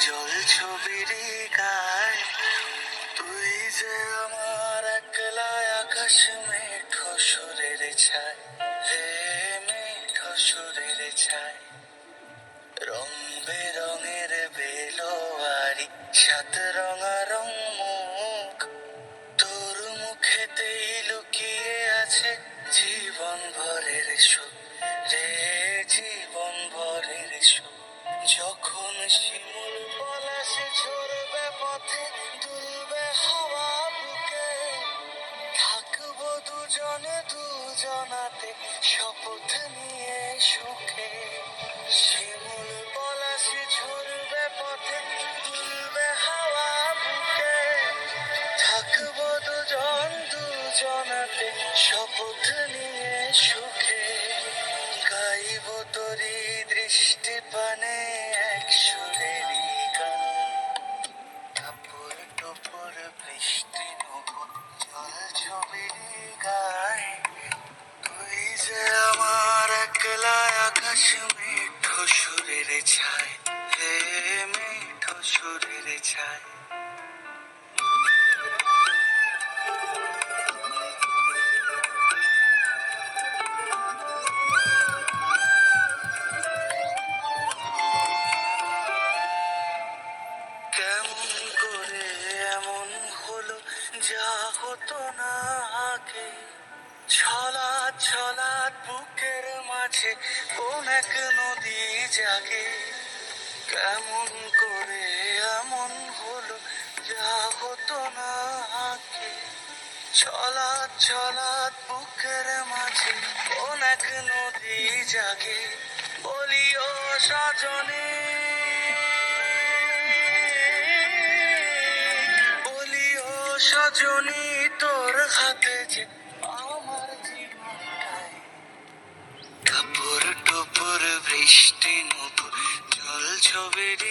জল ছবির গায় তুই যে আমার একলা আকাশ মেঠো সুরের ছায় হে মেঠো সুরের ছায় রং বেরঙের বেলোয়ারি সাত রঙারং মুখ তোর মুখেতেই লুকিয়ে আছে জীবন ভরের সুখ রে জীবন ভরের সুখ যখন শিমুল পলাশ ঝরবে পথে দুলবে হাওয়া বুকে থাকবো দুজনাতে শপথ নিয়ে সুখে শিমুল পলাশ ঝরবে পথে দুলবে হাওয়া বুকে থাকবো দুজনাতে শপথ নিয়ে সুখে গাইব তোরি দৃষ্টি পানে এক সুরেরই গান টাপুর টুপুর বৃষ্টি নুপুর জল ছবির গায় তুই যে আমার একলা আকাশ মেঠো সুরের ছায় হে মেঠো সুরের ছায় কেমন করে এমন হলো যা হতো না আগে ছলাৎ ছলাৎ বুকের মাঝে কোন এক নদী জাগে কেমন করে এমন হলো যা হতো না আগে ছলাৎ ছলাৎ বুকের মাঝে কোন এক নদী জাগে বলিও সজনে বলিও সজনী তোর হাতে যে আমার জীবনটাই কাপড় টুপুর বৃষ্টি নুপুর জল ছবির